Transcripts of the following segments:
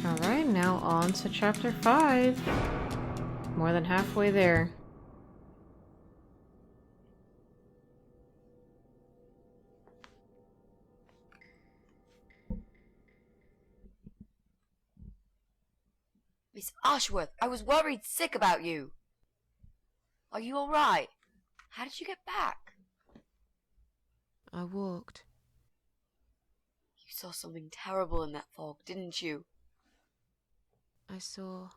Alright, now on to chapter 5. More than halfway there. Miss Ashworth, I was worried sick about you. Are you all right? How did you get back? I walked. You saw something terrible in that fog, didn't you? I saw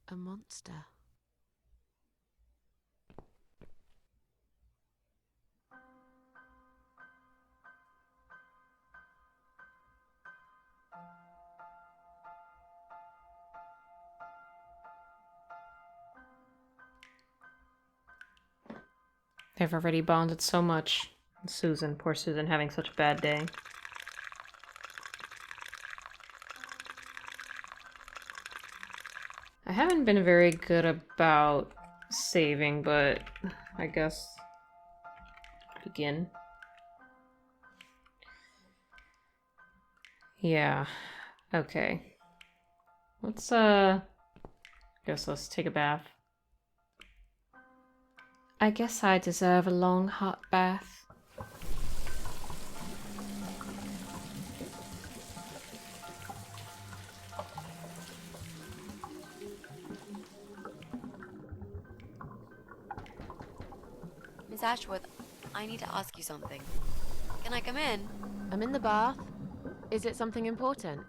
a monster. They've already bonded so much. Susan, poor Susan, having such a bad day. I haven't been very good about saving, but I guess begin. Yeah. Okay. Let's guess let's take a bath. I guess I deserve a long hot bath. Miss Ashworth, I need to ask you something. Can I come in? I'm in the bath. Is it something important?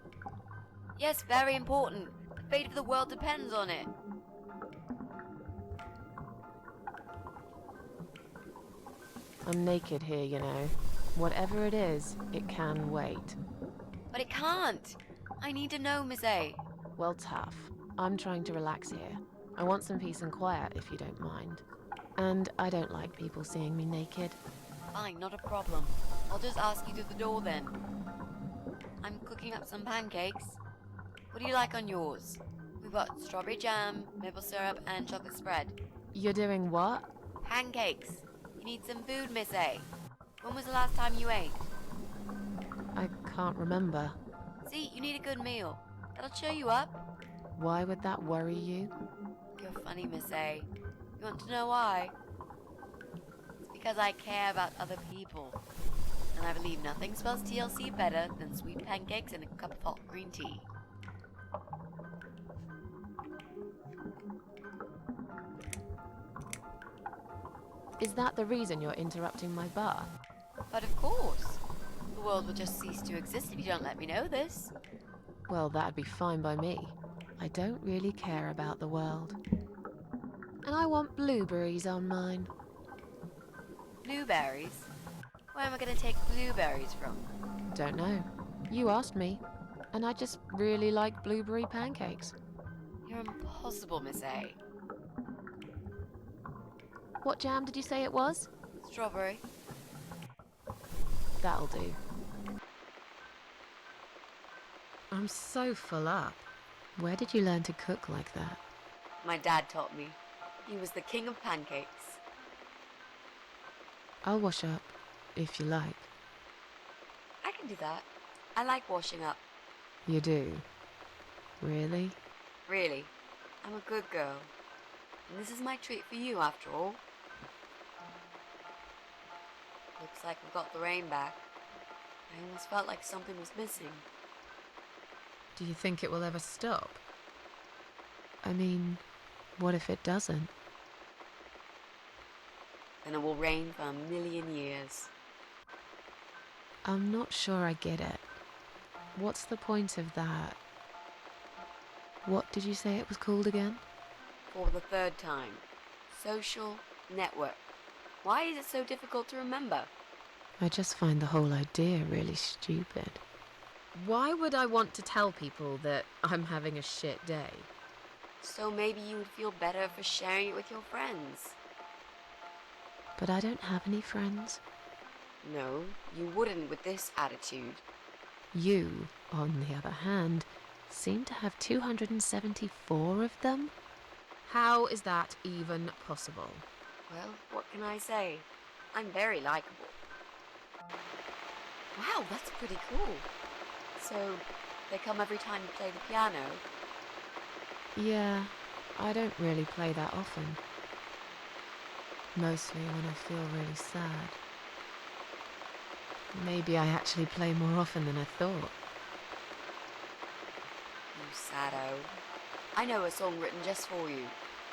Yes, very important. The fate of the world depends on it. I'm naked here, you know. Whatever it is, it can wait. But it can't. I need to know, Miss A. Well, tough. I'm trying to relax here. I want some peace and quiet, if you don't mind. And I don't like people seeing me naked. Fine, not a problem. I'll just ask you through the door then. I'm cooking up some pancakes. What do you like on yours? We've got strawberry jam, maple syrup, and chocolate spread. You're doing what? Pancakes. You need some food, Miss A. When was the last time you ate? I can't remember. See, you need a good meal. That'll cheer you up. Why would that worry you? You're funny, Miss A. You want to know why? It's because I care about other people. And I believe nothing spells TLC better than sweet pancakes and a cup of hot green tea. Is that the reason you're interrupting my bath? But of course. The world will just cease to exist if you don't let me know this. Well, that'd be fine by me. I don't really care about the world. And I want blueberries on mine. Blueberries? Where am I going to take blueberries from? Don't know. You asked me. And I just really like blueberry pancakes. You're impossible, Miss A. What jam did you say it was? Strawberry. That'll do. I'm so full up. Where did you learn to cook like that? My dad taught me. He was the king of pancakes. I'll wash up, if you like. I can do that. I like washing up. You do? Really? Really. I'm a good girl. And this is my treat for you, after all. Looks like we've got the rain back. I almost felt like something was missing. Do you think it will ever stop? I mean, what if it doesn't? Then it will rain for 1,000,000 years. I'm not sure I get it. What's the point of that? What did you say it was called again? For the third time. Social network. Why is it so difficult to remember? I just find the whole idea really stupid. Why would I want to tell people that I'm having a shit day? So maybe you would feel better for sharing it with your friends. But I don't have any friends. No, you wouldn't with this attitude. You, on the other hand, seem to have 274 of them? How is that even possible? Well, what can I say? I'm very likable. Wow, that's pretty cool. So, They come every time you play the piano. Yeah, I don't really play that often. Mostly when I feel really sad. Maybe I actually play more often than I thought. You saddo. I know a song written just for you.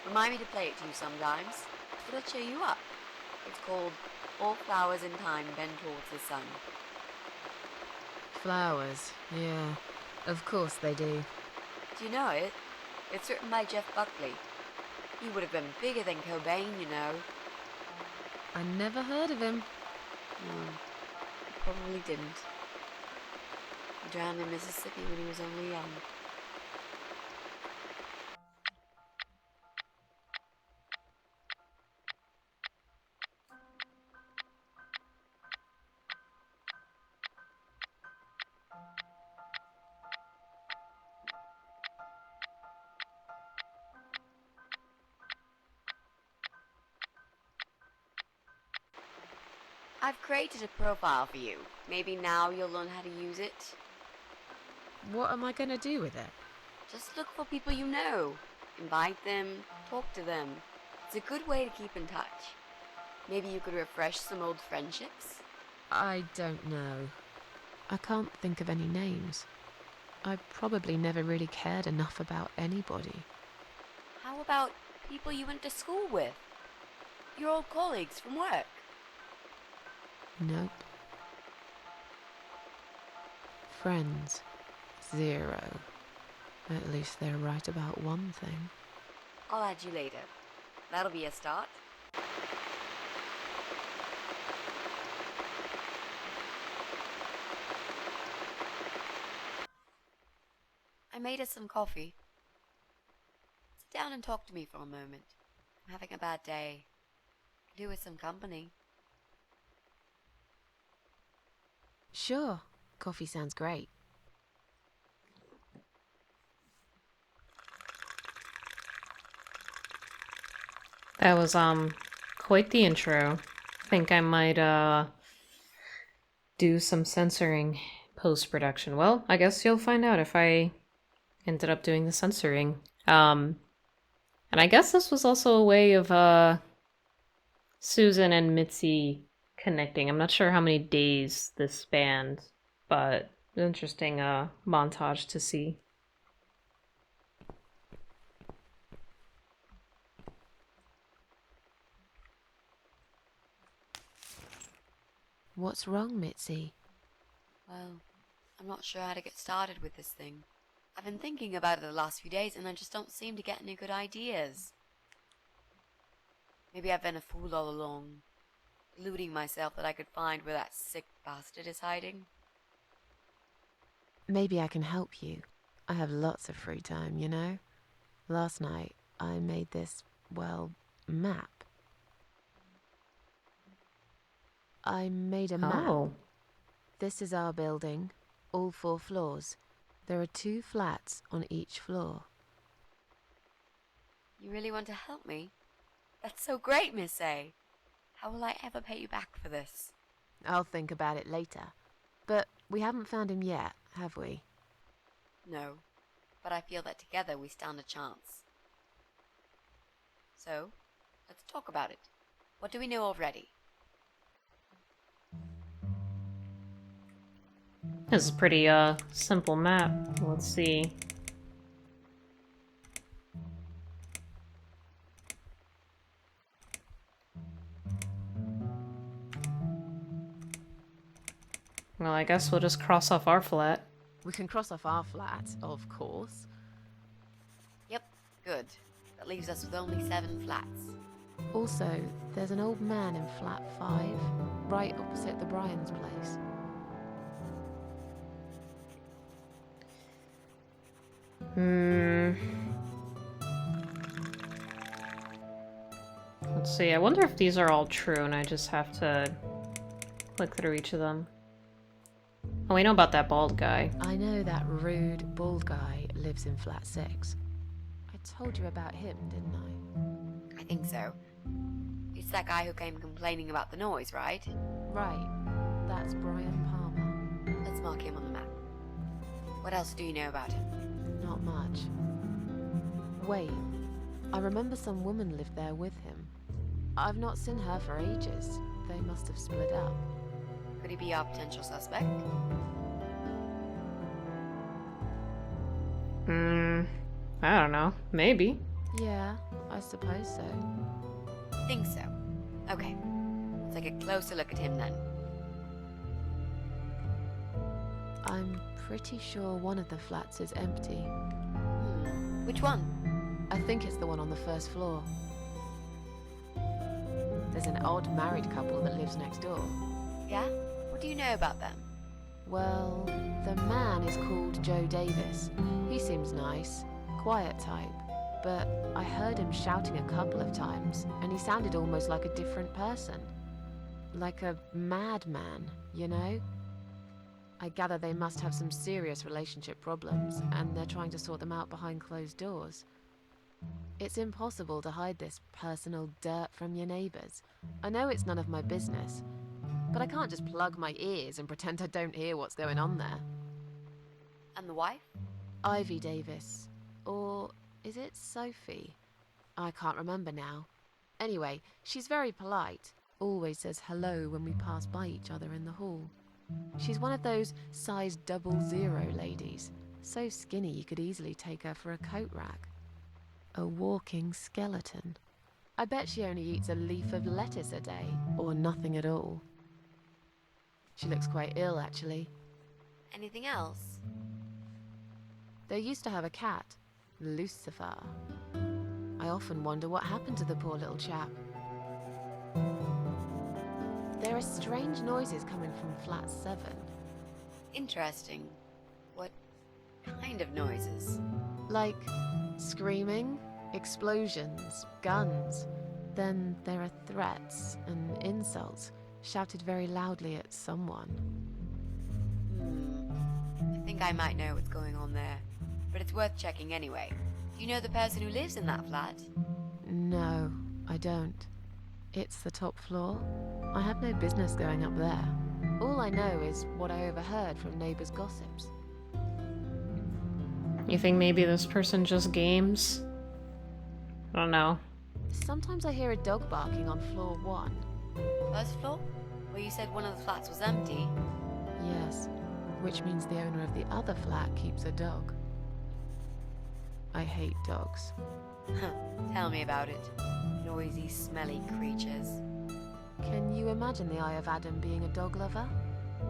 Remind me to play it to you sometimes. It'll cheer you up. It's called All Flowers in Time Bend Towards the Sun. Flowers, yeah. Of course they do. Do you know it? It's written by Jeff Buckley. He would have been bigger than Cobain, you know. I never heard of him. No, he probably didn't. He drowned in Mississippi when he was only young. I've created a profile for you. Maybe now you'll learn how to use it. What am I gonna do with it? Just look for people you know. Invite them, talk to them. It's a good way to keep in touch. Maybe you could refresh some old friendships? I don't know. I can't think of any names. I probably never really cared enough about anybody. How about people you went to school with? Your old colleagues from work? Nope. Friends. 0. At least they're right about one thing. I'll add you later. That'll be a start. I made us some coffee. Sit down and talk to me for a moment. I'm having a bad day. Could do with some company. Sure. Coffee sounds great. That was quite the intro. I think I might do some censoring post-production. Well, I guess you'll find out if I ended up doing the censoring. And I guess this was also a way of Susan and Mitzi connecting. I'm not sure how many days this spanned, but interesting montage to see. What's wrong, Mitzi? Well, I'm not sure how to get started with this thing. I've been thinking about it the last few days and I just don't seem to get any good ideas. Maybe I've been a fool all along, deluding myself that I could find where that sick bastard is hiding. Maybe I can help you. I have lots of free time, you know? Last night, I made this, well, map. I made a map. Oh. This is our building, all 4 floors. There are 2 flats on each floor. You really want to help me? That's so great, Miss A. How will I ever pay you back for this? I'll think about it later. But we haven't found him yet, have we? No, but I feel that together we stand a chance. So, let's talk about it. What do we know already? This is a pretty simple map. Let's see. Well, I guess we'll just cross off our flat. We can cross off our flat, of course. Yep, good. That leaves us with only 7 flats. Also, there's an old man in flat 5, right opposite the Bryans' place. Let's see. I wonder if these are all true and I just have to click through each of them. Oh, we know about that bald guy. I know that rude, bald guy lives in flat 6. I told you about him, didn't I? I think so. It's that guy who came complaining about the noise, right? Right. That's Brian Palmer. Let's mark him on the map. What else do you know about him? Not much. Wait, I remember some woman lived there with him. I've not seen her for ages. They must have split up. Could he be our potential suspect? I don't know. Maybe. Yeah, I suppose so. Think so. Okay, let's take a closer look at him then. I'm pretty sure one of the flats is empty. Which one? I think it's the one on the first floor. There's an odd married couple that lives next door. Yeah? What do you know about them? Well, the man is called Joe Davis. He seems nice, quiet type, but I heard him shouting a couple of times, and he sounded almost like a different person. Like a madman, you know? I gather they must have some serious relationship problems, and they're trying to sort them out behind closed doors. It's impossible to hide this personal dirt from your neighbors. I know it's none of my business, but I can't just plug my ears and pretend I don't hear what's going on there. And the wife? Ivy Davis. Or is it Sophie? I can't remember now. Anyway, she's very polite. Always says hello when we pass by each other in the hall. She's one of those size 00 ladies. So skinny you could easily take her for a coat rack. A walking skeleton. I bet she only eats a leaf of lettuce a day, or nothing at all. She looks quite ill, actually. Anything else? They used to have a cat, Lucifer. I often wonder what happened to the poor little chap. There are strange noises coming from flat 7. Interesting. What kind of noises? Like screaming, explosions, guns. Then there are threats and insults, shouted very loudly at someone. I think I might know what's going on there, but it's worth checking anyway. Do you know the person who lives in that flat? No, I don't. It's the top floor. I have no business going up there. All I know is what I overheard from neighbors' gossips. You think maybe this person just games? I don't know. Sometimes I hear a dog barking on floor 1. First floor? Where you said one of the flats was empty? Yes, which means the owner of the other flat keeps a dog. I hate dogs. Tell me about it. Noisy, smelly creatures. Can you imagine the Eye of Adam being a dog lover?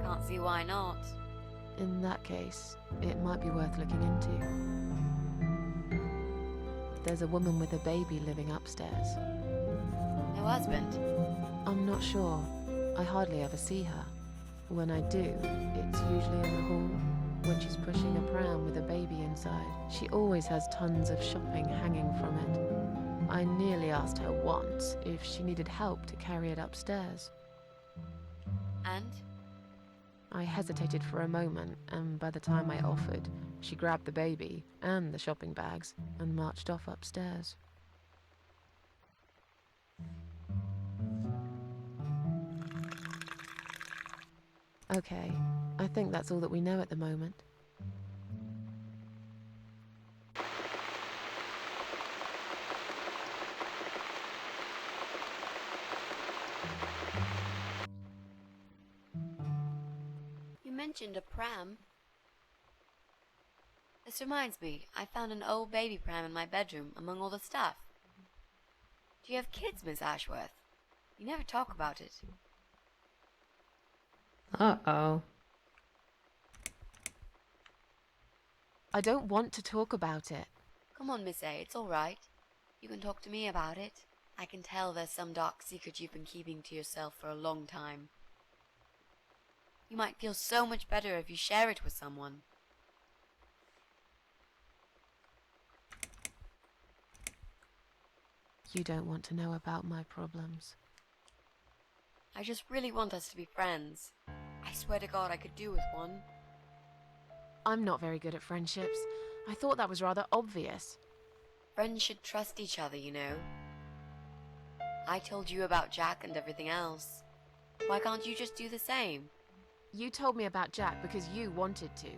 Can't see why not. In that case, it might be worth looking into. There's a woman with a baby living upstairs. No husband? I'm not sure. I hardly ever see her. When I do, it's usually in the hall, when she's pushing a pram with a baby inside. She always has tons of shopping hanging from it. I nearly asked her once if she needed help to carry it upstairs. And? I hesitated for a moment, and by the time I offered, she grabbed the baby and the shopping bags and marched off upstairs. Okay, I think that's all that we know at the moment. You mentioned a pram. This reminds me, I found an old baby pram in my bedroom among all the stuff. Do you have kids, Miss Ashworth? You never talk about it. Uh-oh. I don't want to talk about it. Come on, Miss A, it's all right. You can talk to me about it. I can tell there's some dark secret you've been keeping to yourself for a long time. You might feel so much better if you share it with someone. You don't want to know about my problems. I just really want us to be friends. I swear to God I could do with one. I'm not very good at friendships. I thought that was rather obvious. Friends should trust each other, you know. I told you about Jack and everything else. Why can't you just do the same? You told me about Jack because you wanted to.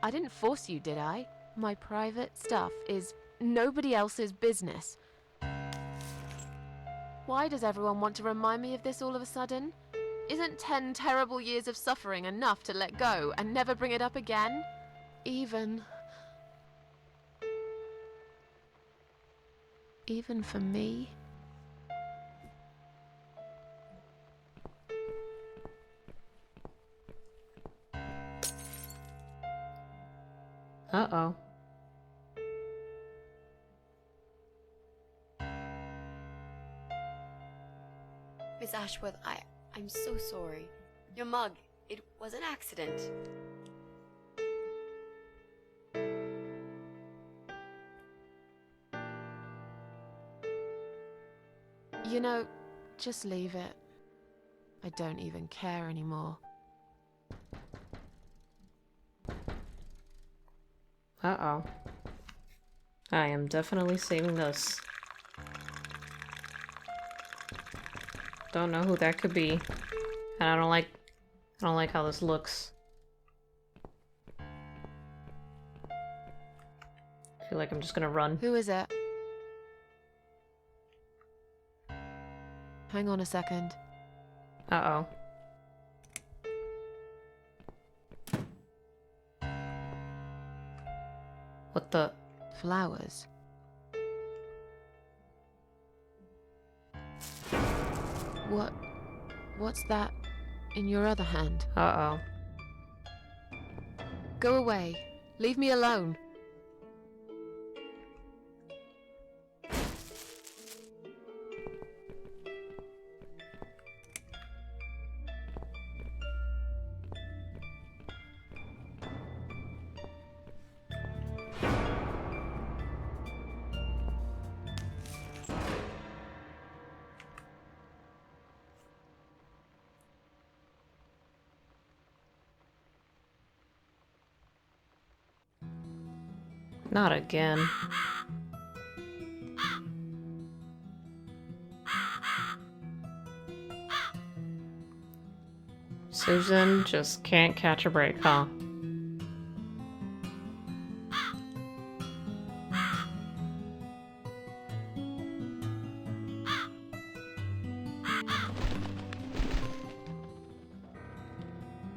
I didn't force you, did I? My private stuff is nobody else's business. Why does everyone want to remind me of this all of a sudden? Isn't 10 terrible years of suffering enough to let go and never bring it up again? Even for me? Uh-oh. Miss Ashworth, I'm so sorry. Your mug, it was an accident. You know, just leave it. I don't even care anymore. Uh-oh. I am definitely saving this. Don't know who that could be. And I don't like how this looks. I feel like I'm just gonna run. Who is it? Hang on a second. Uh-oh. What the? Flowers. What's that in your other hand? Uh-oh. Go away. Leave me alone. Not again. Susan just can't catch a break, huh?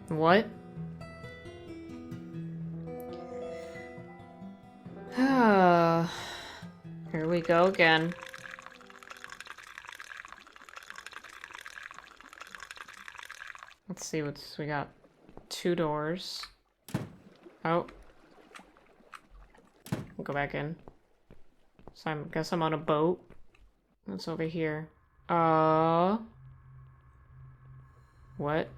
What? Here we go again. Let's see what's we got. 2 doors. Oh. We'll go back in. So I guess I'm on a boat. What's over here? What?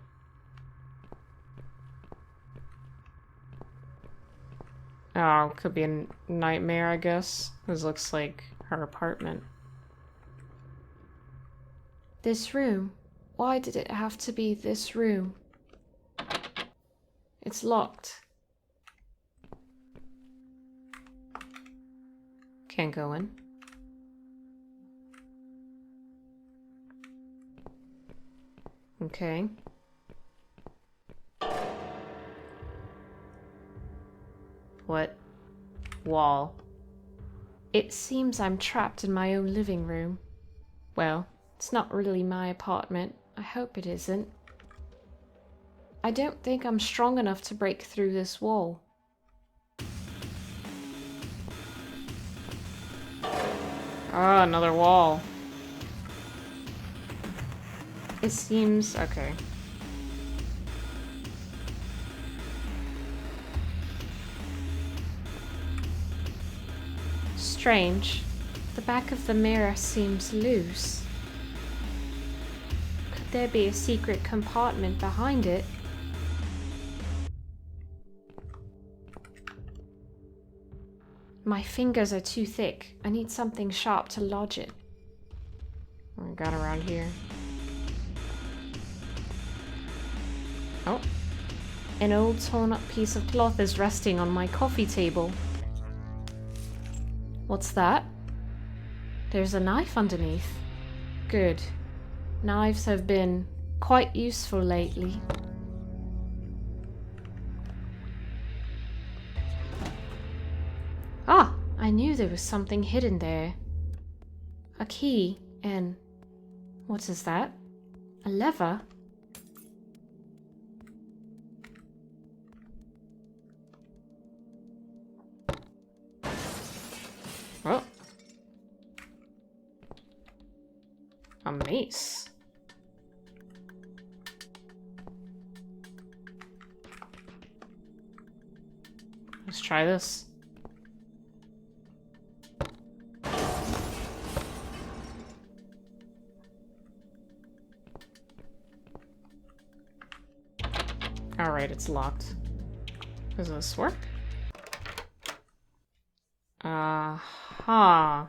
Oh, could be a nightmare, I guess. This looks like her apartment. This room? Why did it have to be this room? It's locked. Can't go in. Okay. What? Wall. It seems I'm trapped in my own living room. Well, it's not really my apartment. I hope it isn't. I don't think I'm strong enough to break through this wall. Ah, another wall. It seems... okay. Strange. The back of the mirror seems loose. Could there be a secret compartment behind it? My fingers are too thick. I need something sharp to lodge it. What we got around here? Oh. An old torn up piece of cloth is resting on my coffee table. What's that? There's a knife underneath. Good. Knives have been quite useful lately. I knew there was something hidden there. A key, and... what is that? A lever? Oh. A mace. Let's try this. Alright, it's locked. Does this work? Huh.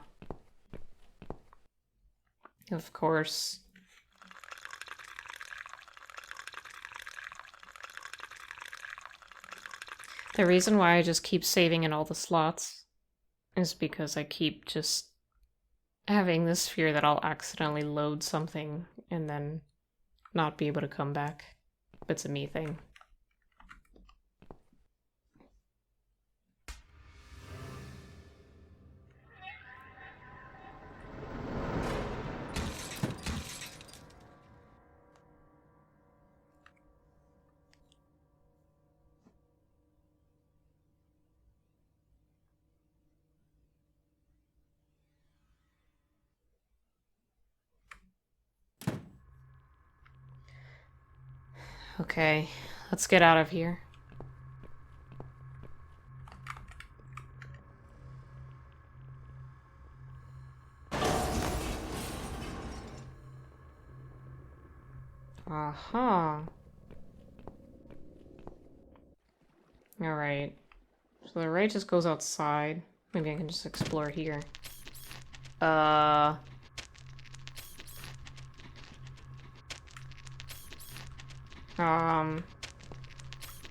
Of course. The reason why I just keep saving in all the slots is because I keep just having this fear that I'll accidentally load something and then not be able to come back. It's a me thing. Okay, let's get out of here. Aha. Alright. So the right just goes outside. Maybe I can just explore here.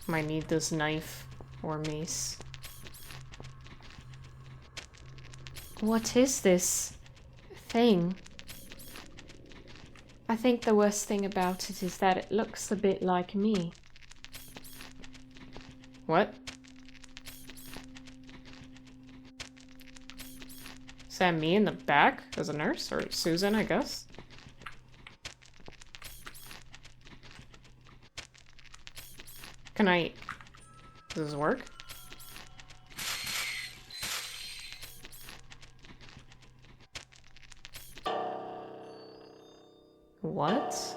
Might need this knife or mace. What is this thing? I think the worst thing about it is that it looks a bit like me. What? Is that me in the back as a nurse? Or Susan, I guess? Can I... does this work? What?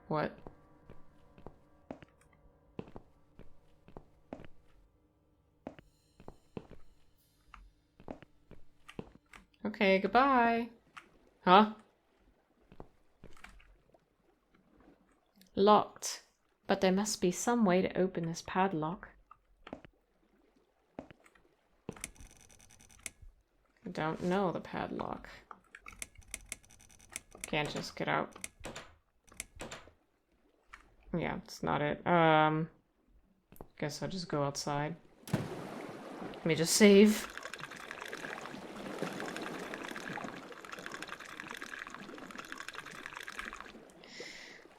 What? Okay, goodbye. Huh? Locked. But there must be some way to open this padlock. I don't know the padlock. Can't just get out. Yeah, it's not it. Guess I'll just go outside. Let me just save.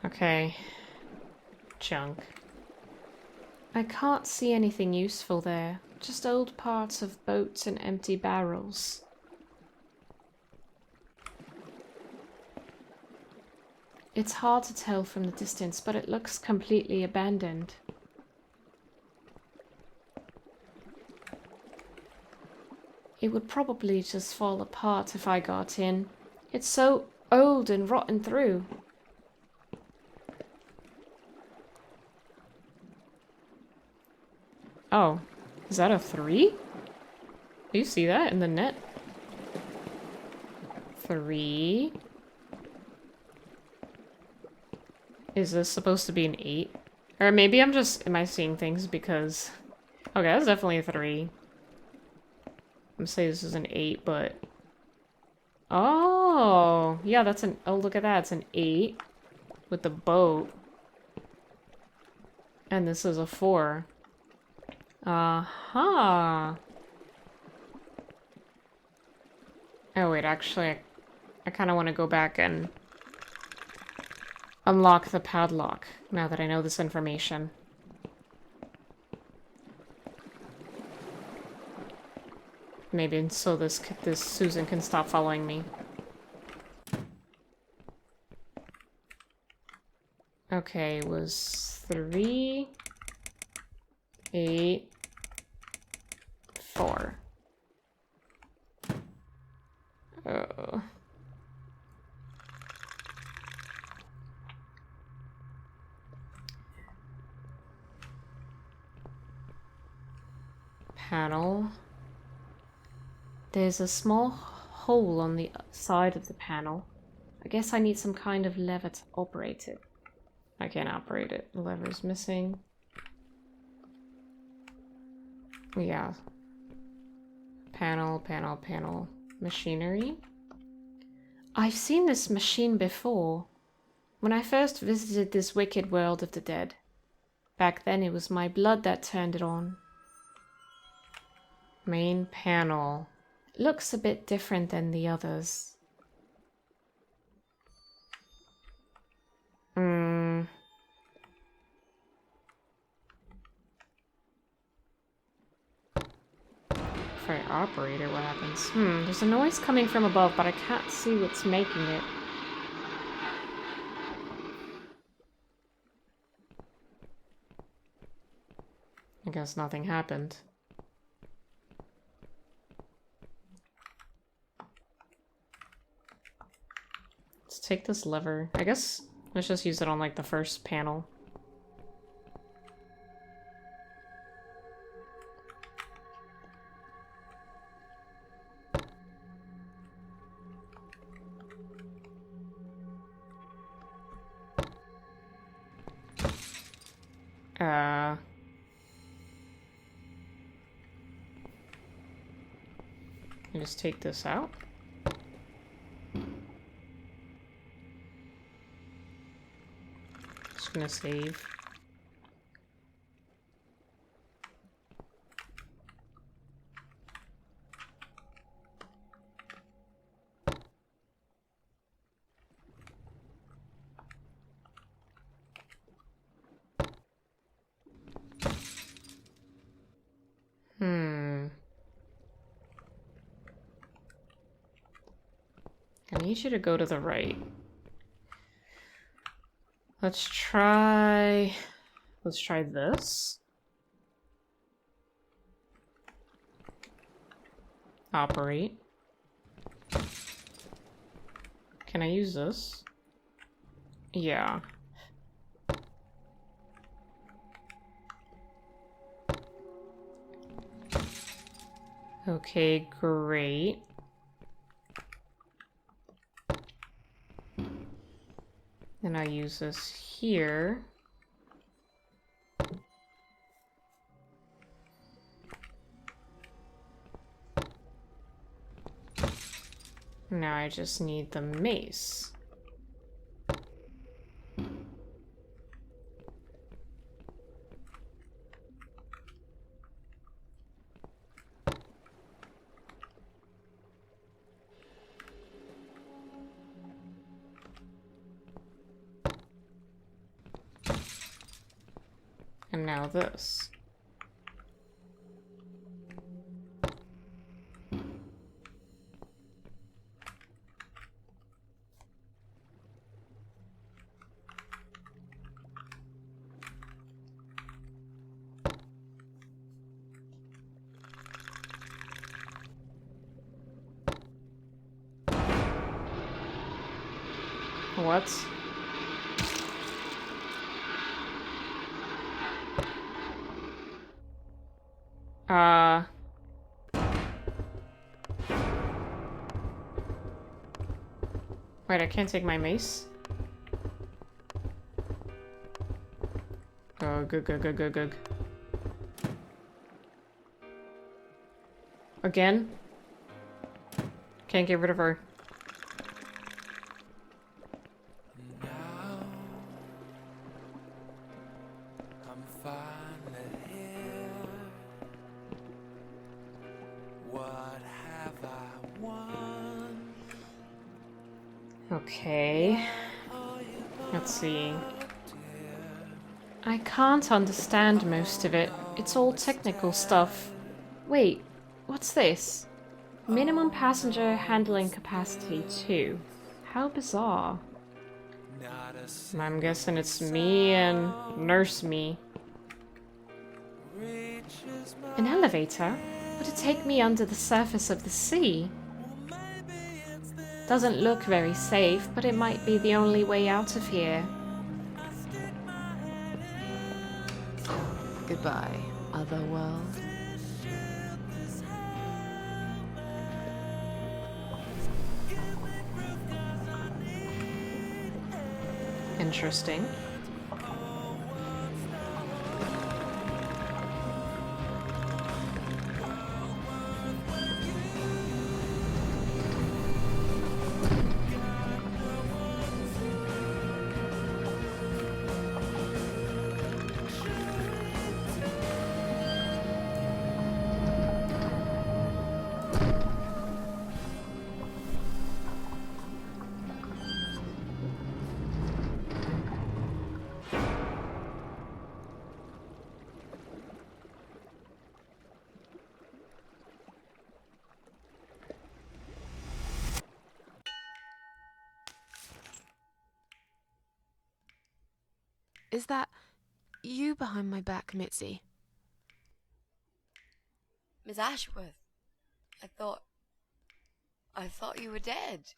Okay. Junk. I can't see anything useful there. Just old parts of boats and empty barrels. It's hard to tell from the distance, but it looks completely abandoned. It would probably just fall apart if I got in. It's so old and rotten through. Oh, is that a 3? Do you see that in the net? 3. Is this supposed to be an 8? Or maybe I'm just... am I seeing things because... okay, that's definitely a 3. I'm saying this is an 8, but... oh! Yeah, that's an... oh, look at that. It's an 8. With the boat. And this is a 4. Uh-huh. Oh, wait, actually, I kind of want to go back and... unlock the padlock, now that I know this information. Maybe so this Susan can stop following me. Okay, it was 3, 8, 4. Oh. Panel. There's a small hole on the side of the panel. I guess I need some kind of lever to operate it. I can't operate it. The lever's missing. Yeah. Panel. Machinery. I've seen this machine before. When I first visited this wicked world of the dead. Back then it was my blood that turned it on. Main panel. It looks a bit different than the others. If I operate it, what happens? There's a noise coming from above, but I can't see what's making it. I guess nothing happened. Let's take this lever. I guess let's just use it on like the first panel. Just take this out. Just gonna save. I need you to go to the right. Let's try this. Operate. Can I use this? Yeah. Okay, great. Then I use this here. Now I just need the mace. And now this. What? Wait, I can't take my mace? Oh, good. Again? Can't get rid of her. Okay. Let's see. I can't understand most of it. It's all technical stuff. Wait, what's this? Minimum passenger handling capacity 2. How bizarre. I'm guessing it's me and Nurse Me. An elevator? Would it take me under the surface of the sea? Doesn't look very safe, but it might be the only way out of here. Goodbye, otherworld. Interesting. Is that you behind my back, Mitzi? Miss Ashworth, I thought you were dead.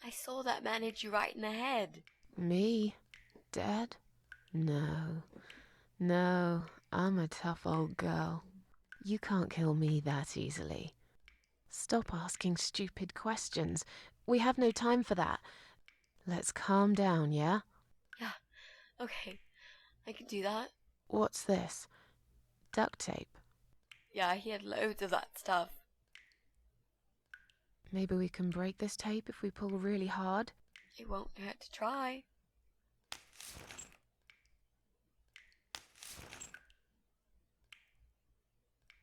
I saw that man hit you right in the head. Me? Dead? No. No, I'm a tough old girl. You can't kill me that easily. Stop asking stupid questions. We have no time for that. Let's calm down, yeah? Yeah, okay, I can do that. What's this? Duct tape. Yeah, he had loads of that stuff. Maybe we can break this tape if we pull really hard? It won't hurt to try.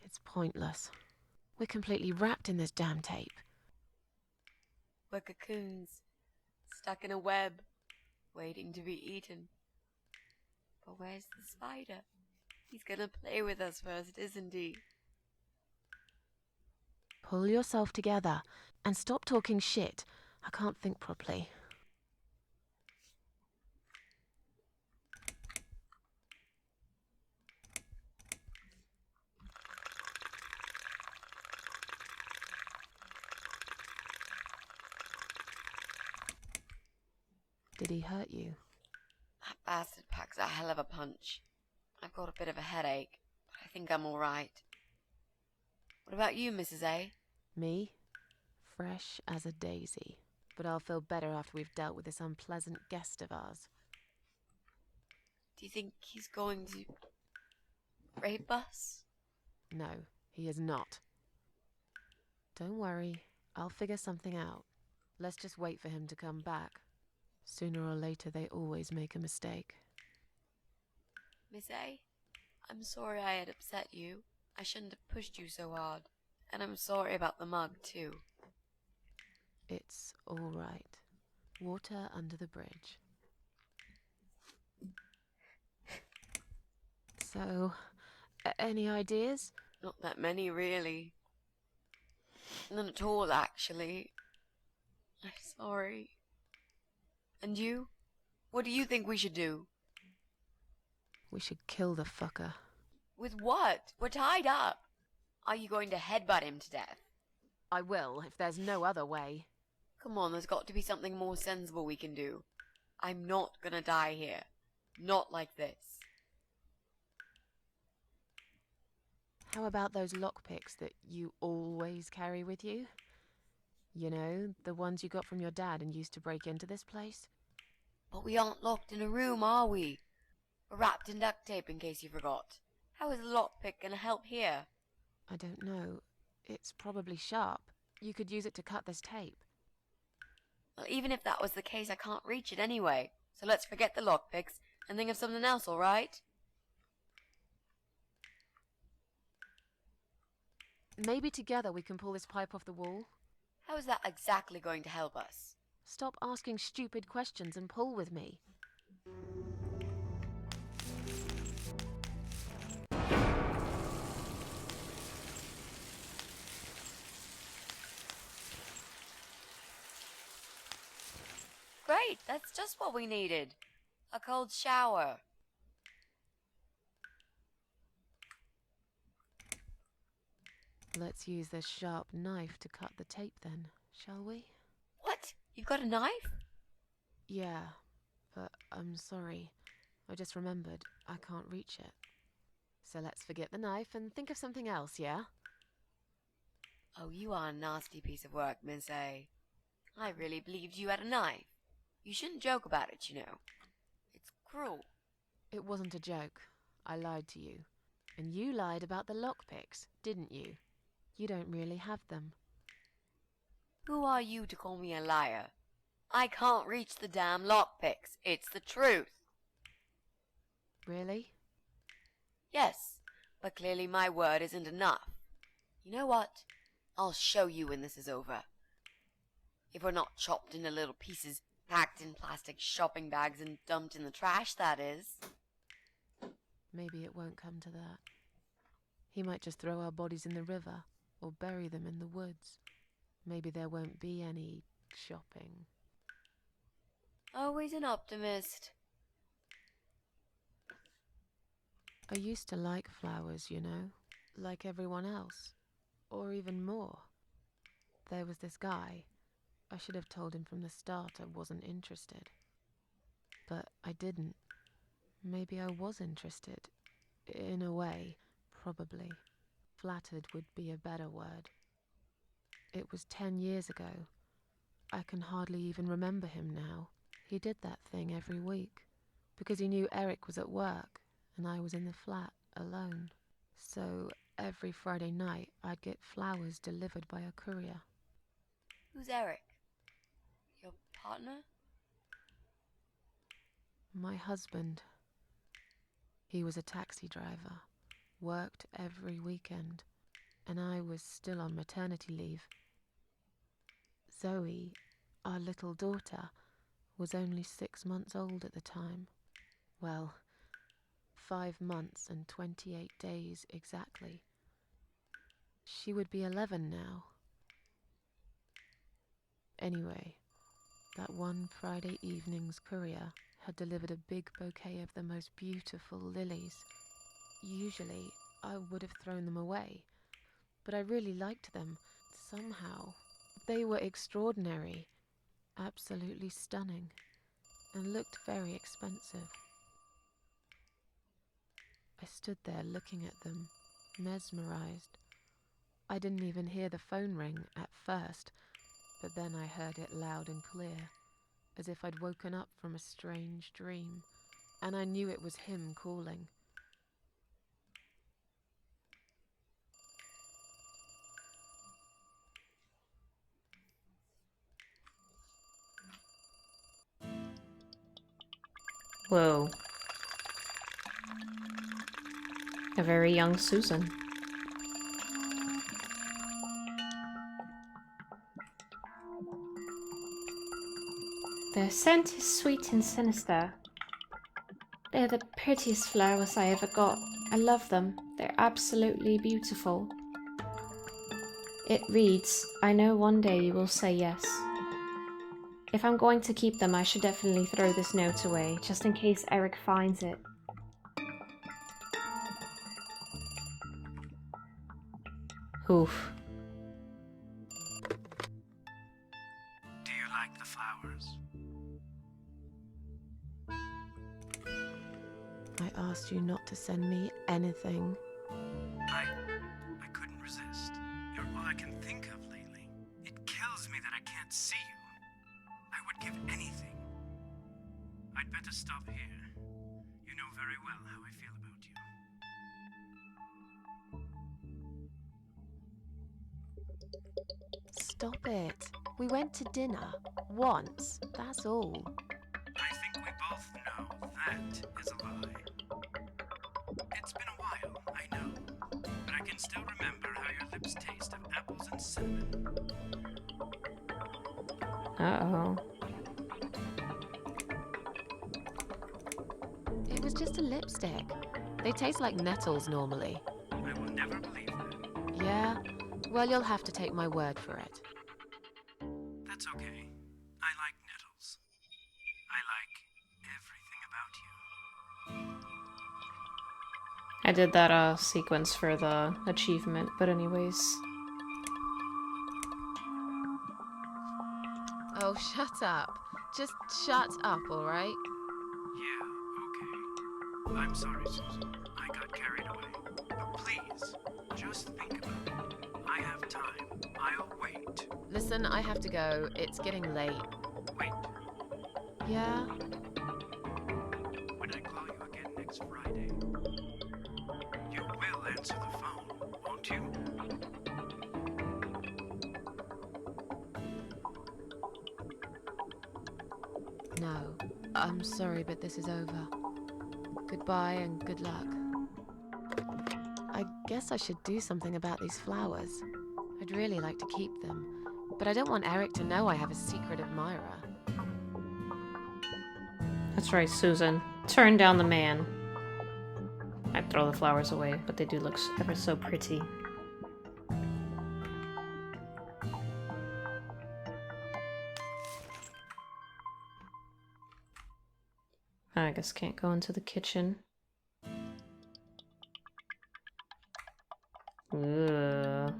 It's pointless. We're completely wrapped in this damn tape. We're cocoons, stuck in a web, waiting to be eaten. But where's the spider? He's gonna play with us first, isn't he? Pull yourself together and stop talking shit. I can't think properly. Did he hurt you? That bastard packs a hell of a punch. I've got a bit of a headache, but I think I'm all right. What about you, Mrs. A? Me? Fresh as a daisy. But I'll feel better after we've dealt with this unpleasant guest of ours. Do you think he's going to rape us? No, he is not. Don't worry, I'll figure something out. Let's just wait for him to come back. Sooner or later, they always make a mistake. Miss A, I'm sorry I had upset you. I shouldn't have pushed you so hard. And I'm sorry about the mug, too. It's all right. Water under the bridge. So, any ideas? Not that many, really. None at all, actually. I'm sorry. And you? What do you think we should do? We should kill the fucker. With what? We're tied up. Are you going to headbutt him to death? I will, if there's no other way. Come on, there's got to be something more sensible we can do. I'm not gonna die here. Not like this. How about those lockpicks that you always carry with you? You know, the ones you got from your dad and used to break into this place? But we aren't locked in a room, are we? We're wrapped in duct tape in case you forgot. How is a lockpick gonna help here? I don't know. It's probably sharp. You could use it to cut this tape. Well, even if that was the case, I can't reach it anyway. So let's forget the lockpicks and think of something else, alright? Maybe together we can pull this pipe off the wall? How is that exactly going to help us? Stop asking stupid questions and pull with me. Great, that's just what we needed. A cold shower. Let's use this sharp knife to cut the tape then, shall we? What? You've got a knife? Yeah, but I'm sorry. I just remembered I can't reach it. So let's forget the knife and think of something else, yeah? Oh, you are a nasty piece of work, Miss A. I really believed you had a knife. You shouldn't joke about it, you know. It's cruel. It wasn't a joke. I lied to you. And you lied about the lockpicks, didn't you? You don't really have them. Who are you to call me a liar? I can't reach the damn lockpicks. It's the truth. Really? Yes, but clearly my word isn't enough. You know what? I'll show you when this is over. If we're not chopped into little pieces, packed in plastic shopping bags and dumped in the trash, that is. Maybe it won't come to that. He might just throw our bodies in the river or bury them in the woods. Maybe there won't be any shopping. Always an optimist. I used to like flowers, you know, like everyone else, or even more. There was this guy. I should have told him from the start I wasn't interested. But I didn't. Maybe I was interested. In a way, probably. Flattered would be a better word. It was 10 years ago. I can hardly even remember him now. He did that thing every week, because he knew Eric was at work and I was in the flat alone. So every Friday night I'd get flowers delivered by a courier. Who's Eric? Your partner? My husband. He was a taxi driver, worked every weekend, and I was still on maternity leave. Zoe, our little daughter, was only 6 months old at the time. Well, 5 months and 28 days exactly. She would be 11 now. Anyway, that one Friday evening's courier had delivered a big bouquet of the most beautiful lilies. Usually, I would have thrown them away, but I really liked them, somehow. They were extraordinary, absolutely stunning, and looked very expensive. I stood there looking at them, mesmerized. I didn't even hear the phone ring at first, but then I heard it loud and clear, as if I'd woken up from a strange dream, and I knew it was him calling. Whoa. A very young Susan. Their scent is sweet and sinister. They're the prettiest flowers I ever got. I love them. They're absolutely beautiful. It reads, I know one day you will say yes. If I'm going to keep them, I should definitely throw this note away, just in case Eric finds it. Oof. Do you like the flowers? I asked you not to send me anything. I couldn't resist. You're all I can think of lately. It kills me that I can't see you. I would give anything. I'd better stop here. You know very well how I feel about you. Stop it. We went to dinner. Once. That's all. I think we both know that is a lie. It's been a while, I know. But I can still remember how your lips taste of apples and cinnamon. Uh-oh. It was just a lipstick. They taste like nettles normally. I will never believe that. Yeah? Well, you'll have to take my word for it. That's okay. I like nettles. everything about you. I did that sequence for the achievement, but anyways. Oh, shut up. Just shut up, alright? Yeah, okay. I'm sorry, Susan. I got carried away. But please, just think about it. I have time. I'll wait. Listen, I have to go. It's getting late. Wait. Yeah? When I call you again next Friday, you will answer the phone, won't you? No. I'm sorry, but this is over. Goodbye and good luck. I guess I should do something about these flowers. I'd really like to keep them, but I don't want Eric to know I have a secret admirer. That's right, Susan. Turn down the man. I'd throw the flowers away, but they do look ever so pretty. I guess can't go into the kitchen. Ugh.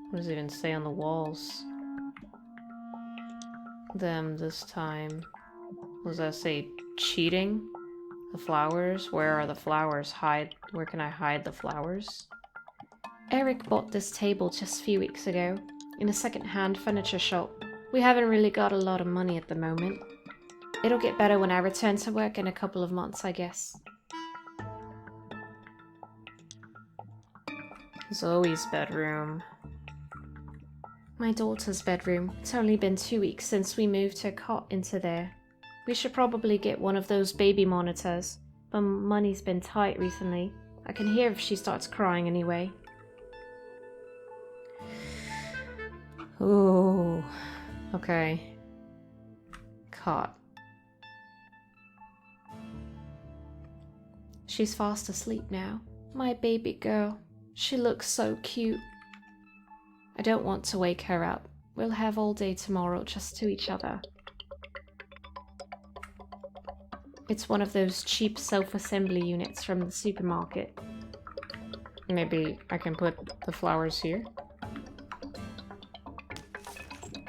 What does it even say on the walls? Them this time. What does that say? Cheating? The flowers? Where are the flowers? Where can I hide the flowers? Eric bought this table just a few weeks ago in a second-hand furniture shop. We haven't really got a lot of money at the moment. It'll get better when I return to work in a couple of months, I guess. Zoe's bedroom. My daughter's bedroom. It's only been 2 weeks since we moved her cot into there. We should probably get one of those baby monitors, but money's been tight recently. I can hear if she starts crying anyway. Ooh. Okay. Cot. She's fast asleep now. My baby girl. She looks so cute. I don't want to wake her up. We'll have all day tomorrow just to each other. It's one of those cheap self-assembly units from the supermarket. Maybe I can put the flowers here.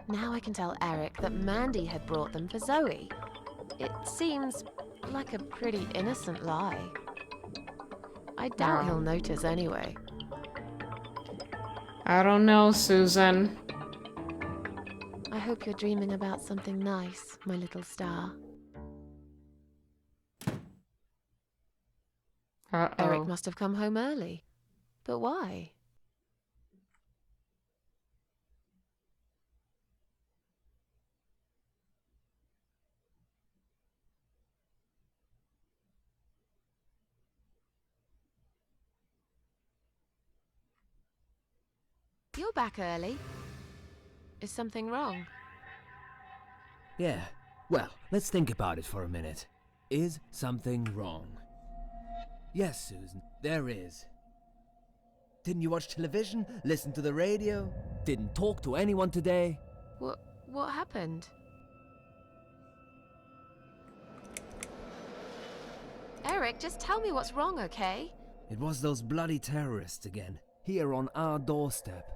Now I can tell Eric that Mandy had brought them for Zoe. It seems like a pretty innocent lie. I doubt he'll notice anyway. I don't know, Susan. I hope you're dreaming about something nice, my little star. Uh-oh. Eric must have come home early. But why? You're back early. Is something wrong? Yeah, well, let's think about it for a minute. Is something wrong? Yes, Susan, there is. Didn't you watch television? Listen to the radio? Didn't talk to anyone today? What happened? Eric, just tell me what's wrong, okay? It was those bloody terrorists again, here on our doorstep.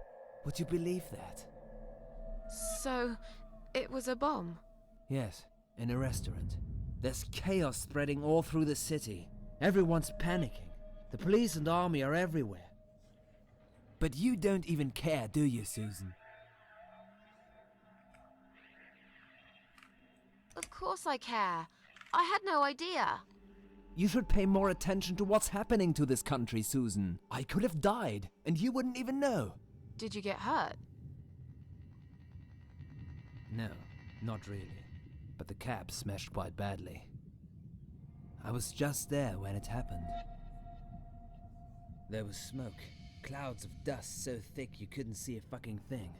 Would you believe that? So, it was a bomb? Yes, in a restaurant. There's chaos spreading all through the city. Everyone's panicking. The police and army are everywhere. But you don't even care, do you, Susan? Of course I care. I had no idea. You should pay more attention to what's happening to this country, Susan. I could have died, and you wouldn't even know. Did you get hurt? No, not really. But the cab smashed quite badly. I was just there when it happened. There was smoke, clouds of dust so thick you couldn't see a fucking thing.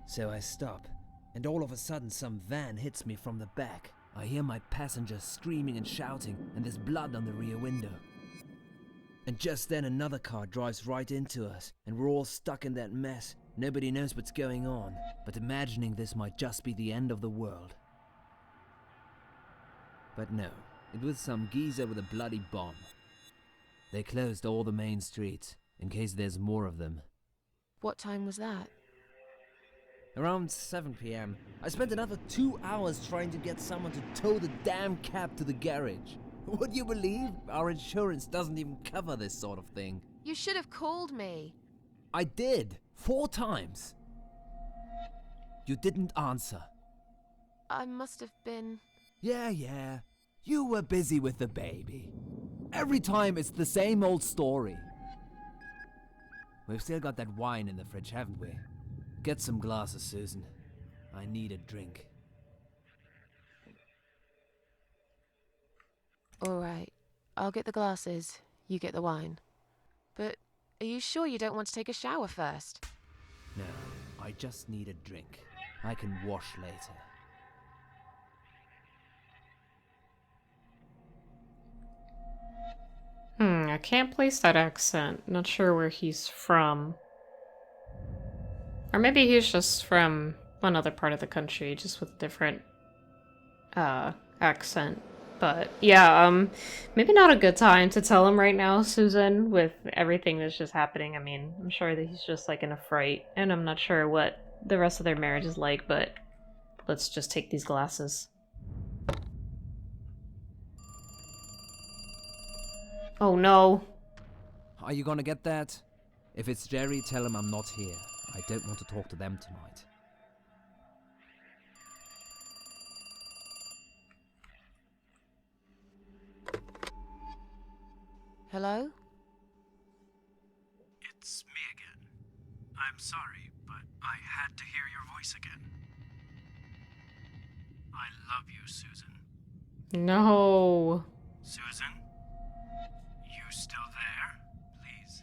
So I stop, and all of a sudden some van hits me from the back. I hear my passengers screaming and shouting, and there's blood on the rear window. And just then another car drives right into us, and we're all stuck in that mess. Nobody knows what's going on, but imagining this might just be the end of the world. But no, it was some geezer with a bloody bomb. They closed all the main streets, in case there's more of them. What time was that? Around 7 p.m., I spent another 2 hours trying to get someone to tow the damn cab to the garage. Would you believe? Our insurance doesn't even cover this sort of thing. You should have called me. I did, 4 times. You didn't answer. I must have been... Yeah. You were busy with the baby. Every time it's the same old story. We've still got that wine in the fridge, haven't we? Get some glasses, Susan. I need a drink. All right, I'll get the glasses, you get the wine. But are you sure you don't want to take a shower first? No, I just need a drink. I can wash later. I can't place that accent. Not sure where he's from. Or maybe he's just from another part of the country, just with a different accent. But yeah, maybe not a good time to tell him right now, Susan, with everything that's just happening. I mean, I'm sure that he's just like in a fright, and I'm not sure what the rest of their marriage is like, but let's just take these glasses. Oh no. Are you gonna get that? If it's Jerry, tell him I'm not here. I don't want to talk to them tonight. Hello? It's me again. I'm sorry, but I had to hear your voice again. I love you, Susan. No. Susan? You still there? Please,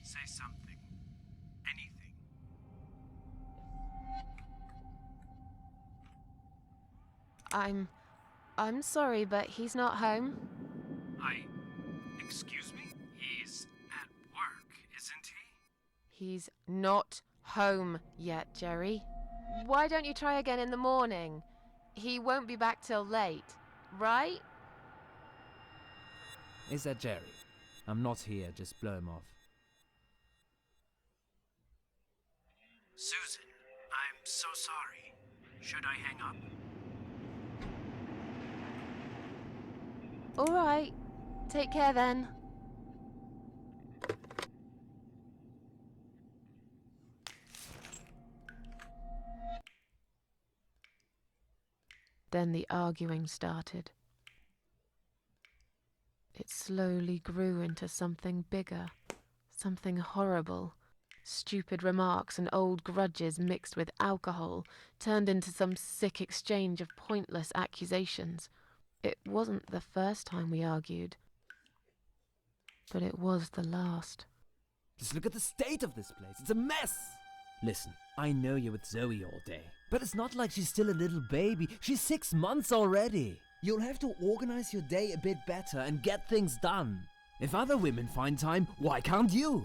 say something. Anything. I'm sorry, but he's not home. Excuse me? He's at work, isn't he? He's not home yet, Jerry. Why don't you try again in the morning? He won't be back till late, right? Is that Jerry? I'm not here, just blow him off. Susan, I'm so sorry. Should I hang up? All right. Take care then. Then the arguing started. It slowly grew into something bigger, something horrible. Stupid remarks and old grudges mixed with alcohol turned into some sick exchange of pointless accusations. It wasn't the first time we argued, but it was the last. Just look at the state of this place. It's a mess. Listen, I know you're with Zoe all day, but it's not like she's still a little baby. She's 6 months already. You'll have to organize your day a bit better and get things done. If other women find time, why can't you?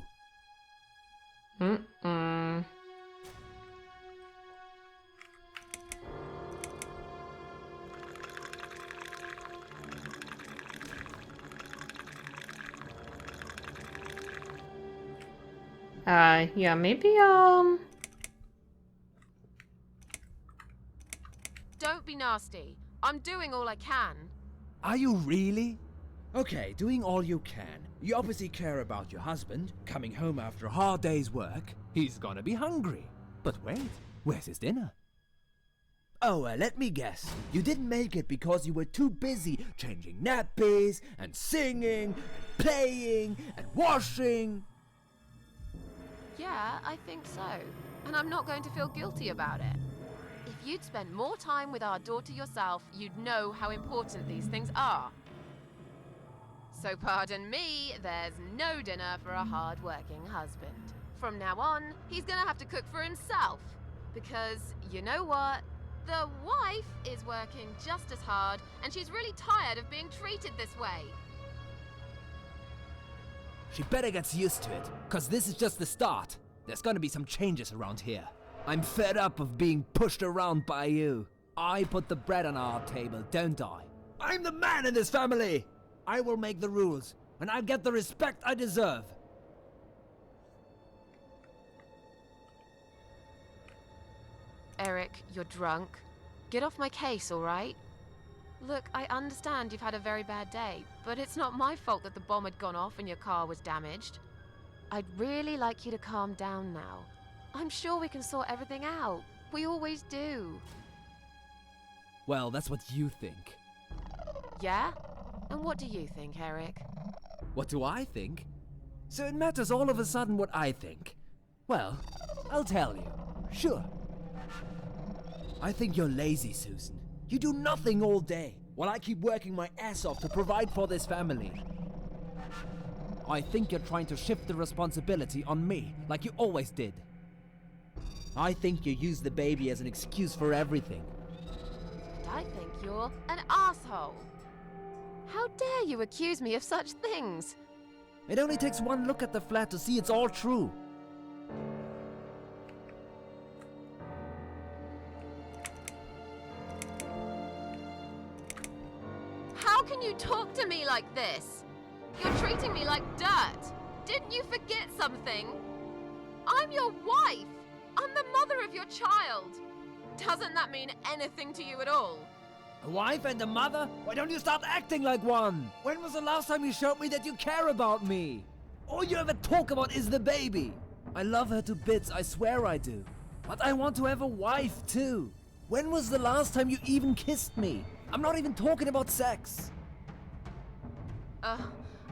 Yeah, maybe, Don't be nasty. I'm doing all I can. Are you really? Okay, doing all you can. You obviously care about your husband, coming home after a hard day's work. He's gonna be hungry. But wait, where's his dinner? Oh, let me guess. You didn't make it because you were too busy changing nappies, and singing, and playing, and washing. Yeah, I think so. And I'm not going to feel guilty about it. If you'd spent more time with our daughter yourself, you'd know how important these things are. So pardon me, there's no dinner for a hard-working husband. From now on, he's gonna have to cook for himself. Because, you know what? The wife is working just as hard, and she's really tired of being treated this way. She better get used to it, cause this is just the start. There's gonna be some changes around here. I'm fed up of being pushed around by you. I put the bread on our table, don't I? I'm the man in this family! I will make the rules, and I'll get the respect I deserve. Eric, you're drunk. Get off my case, all right? Look, I understand you've had a very bad day, but it's not my fault that the bomb had gone off and your car was damaged. I'd really like you to calm down now. I'm sure we can sort everything out. We always do. Well, that's what you think. Yeah? And what do you think, Eric? What do I think? So it matters all of a sudden what I think. Well, I'll tell you. Sure. I think you're lazy, Susan. You do nothing all day, while I keep working my ass off to provide for this family. I think you're trying to shift the responsibility on me, like you always did. I think you use the baby as an excuse for everything. And I think you're an asshole. How dare you accuse me of such things? It only takes one look at the flat to see it's all true. How can you talk to me like this? You're treating me like dirt. Didn't you forget something? I'm your wife. I'm the mother of your child. Doesn't that mean anything to you at all? A wife and a mother? Why don't you start acting like one? When was the last time you showed me that you care about me? All you ever talk about is the baby. I love her to bits, I swear I do. But I want to have a wife too. When was the last time you even kissed me? I'm not even talking about sex.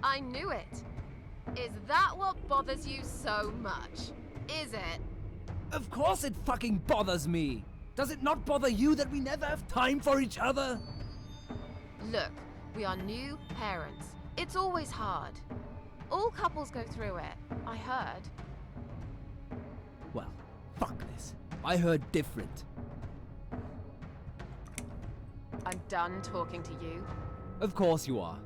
I knew it. Is that what bothers you so much? Is it? Of course it fucking bothers me. Does it not bother you that we never have time for each other? Look, we are new parents. It's always hard. All couples go through it, I heard. Well, fuck this. I heard different. I'm done talking to you. Of course you are.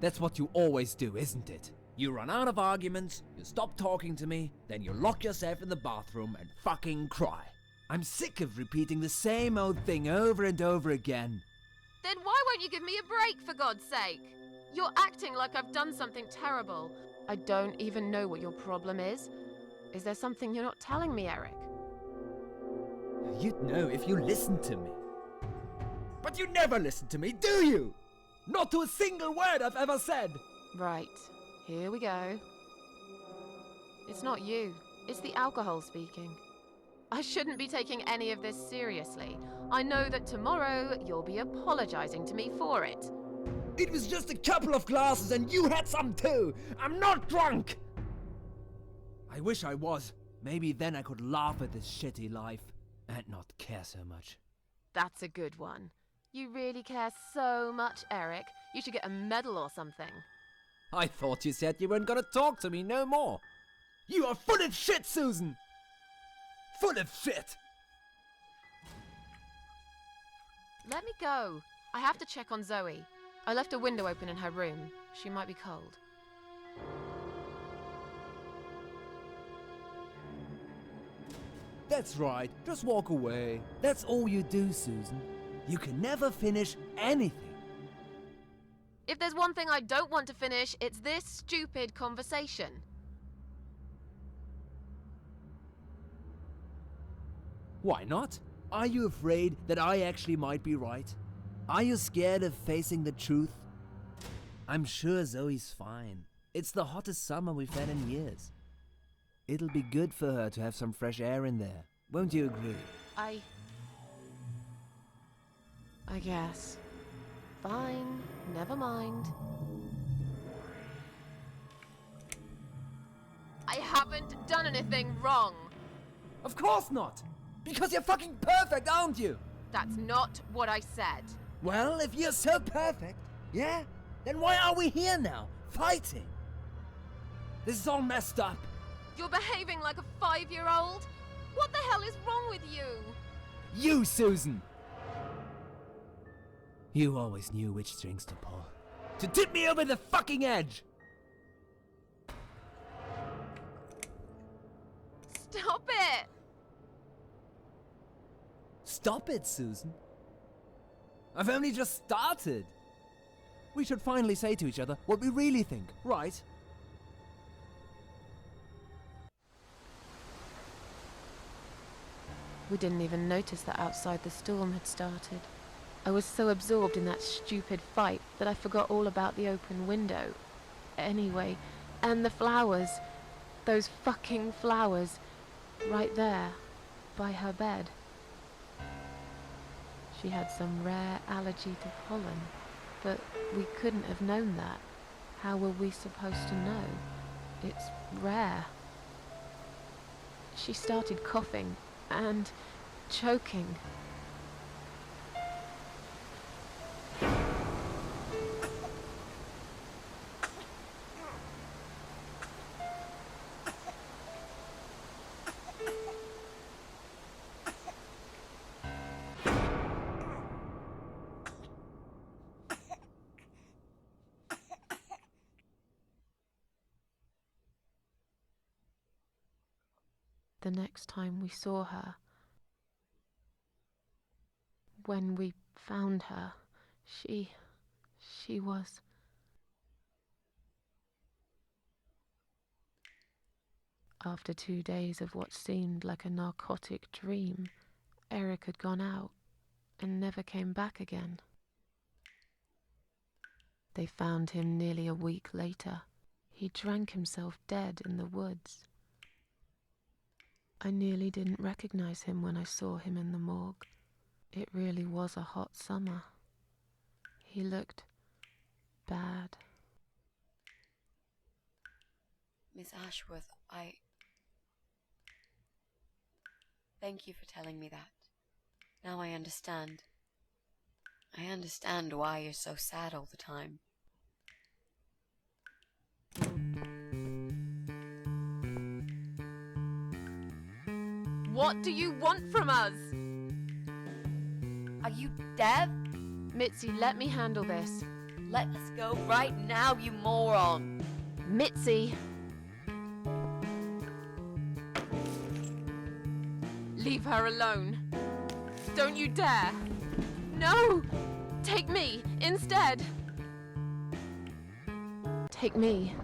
That's what you always do, isn't it? You run out of arguments, you stop talking to me, then you lock yourself in the bathroom and fucking cry. I'm sick of repeating the same old thing over and over again. Then why won't you give me a break, for God's sake? You're acting like I've done something terrible. I don't even know what your problem is. Is there something you're not telling me, Eric? You'd know if you listened to me. But you never listen to me, do you? Not to a single word I've ever said. Right, here we go. It's not you. It's the alcohol speaking. I shouldn't be taking any of this seriously. I know that tomorrow you'll be apologizing to me for it. It was just a couple of glasses and you had some too. I'm not drunk. I wish I was. Maybe then I could laugh at this shitty life and not care so much. That's a good one. You really care so much, Eric. You should get a medal or something. I thought you said you weren't gonna talk to me no more. You are full of shit, Susan! Full of shit! Let me go. I have to check on Zoe. I left a window open in her room. She might be cold. That's right, just walk away. That's all you do, Susan. You can never finish anything. If there's one thing I don't want to finish, it's this stupid conversation. Why not? Are you afraid that I actually might be right? Are you scared of facing the truth? I'm sure Zoe's fine. It's the hottest summer we've had in years. It'll be good for her to have some fresh air in there. Won't you agree? I guess. Fine, never mind. I haven't done anything wrong. Of course not! Because you're fucking perfect, aren't you? That's not what I said. Well, if you're so perfect, yeah? Then why are we here now, fighting? This is all messed up. You're behaving like a 5-year-old? What the hell is wrong with you? You, Susan! You always knew which strings to pull. To tip me over the fucking edge! Stop it! Stop it, Susan. I've only just started. We should finally say to each other what we really think, right? We didn't even notice that outside the storm had started. I was so absorbed in that stupid fight that I forgot all about the open window. Anyway, and the flowers. Those fucking flowers. Right there, by her bed. She had some rare allergy to pollen, but we couldn't have known that. How were we supposed to know? It's rare. She started coughing and choking. The next time we saw her, when we found her, she was... After 2 days of what seemed like a narcotic dream, Eric had gone out and never came back again. They found him nearly a week later. He drank himself dead in the woods. I nearly didn't recognize him when I saw him in the morgue. It really was a hot summer. He looked bad. Miss Ashworth, Thank you for telling me that. Now I understand. I understand why you're so sad all the time. What do you want from us? Are you deaf? Mitzi, let me handle this. Let us go right now, you moron! Mitzi! Leave her alone. Don't you dare! No! Take me instead! Take me.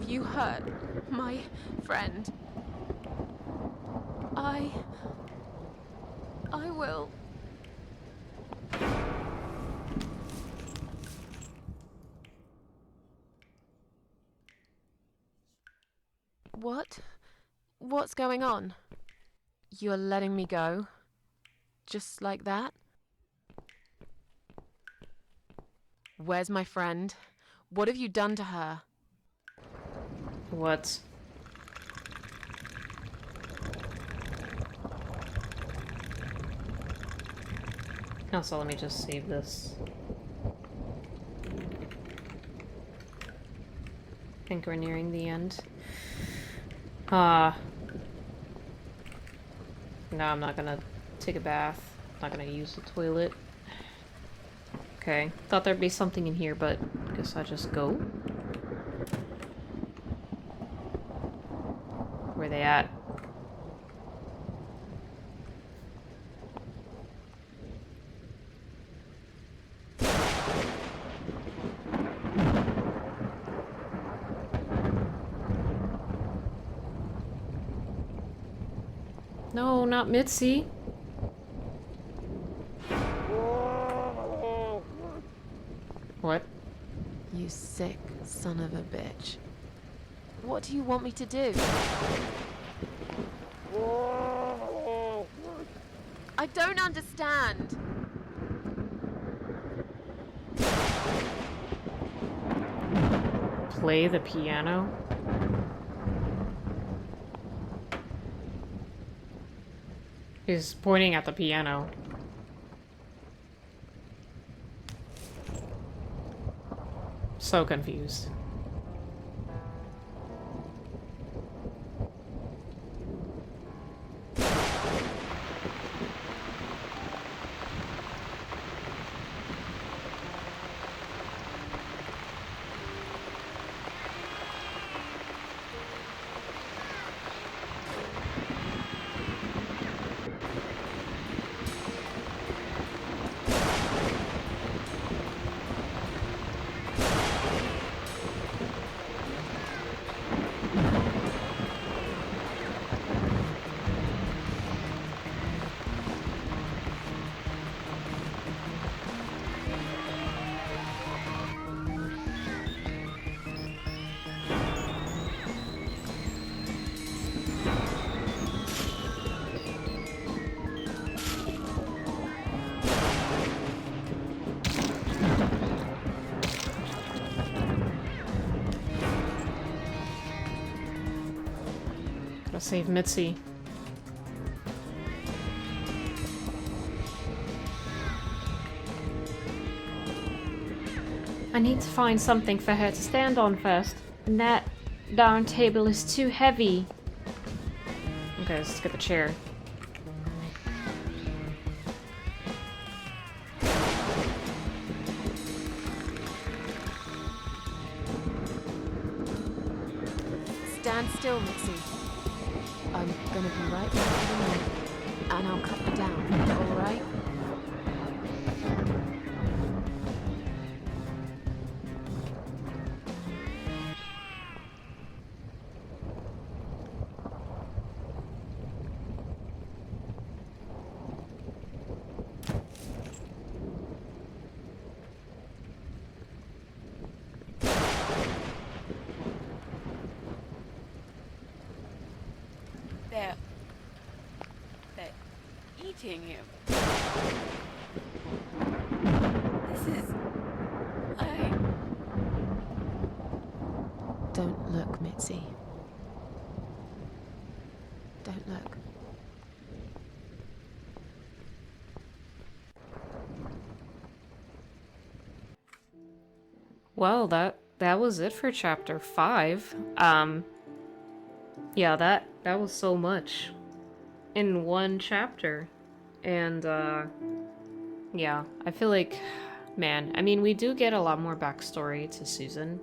You hurt my friend. I will. What? What's going on? You're letting me go? Just like that? Where's my friend? What have you done to her? What? Also, let me just save this. I think we're nearing the end. No, I'm not gonna take a bath. I'm not gonna use the toilet. Okay, thought there'd be something in here, but guess I'll just go. Where are they at? No, not Mitzi. What? You sick son of a bitch. What do you want me to do? I don't understand. Play the piano? He's pointing at the piano. So confused. Gotta save Mitzi. I need to find something for her to stand on first. And that darn table is too heavy. Okay, let's get the chair. Stand still, Mitzi. I'm gonna be right next to the knife, and I'll cut you down, alright? They're eating him. This is... Don't look, Mitzi. Don't look. Well, that was it for chapter 5. Yeah, that was so much in one chapter. And yeah, I feel like, man, I mean, we do get a lot more backstory to Susan.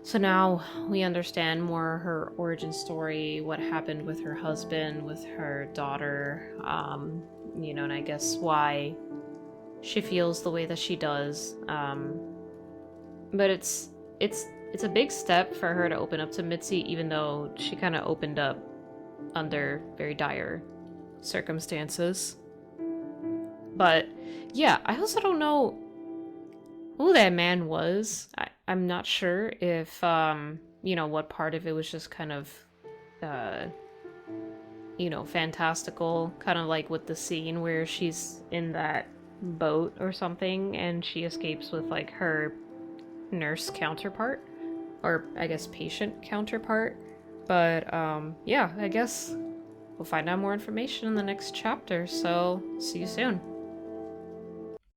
So now we understand more her origin story, what happened with her husband, with her daughter, you know, and I guess why she feels the way that she does. But it's a big step for her to open up to Mitzi, even though she kind of opened up under very dire circumstances. But yeah, I also don't know who that man was. I'm not sure if, you know, what part of it was just kind of, you know, fantastical, kind of like with the scene where she's in that boat or something and she escapes with like her nurse counterpart, or I guess patient counterpart. But yeah, I guess we'll find out more information in the next chapter, so see you soon.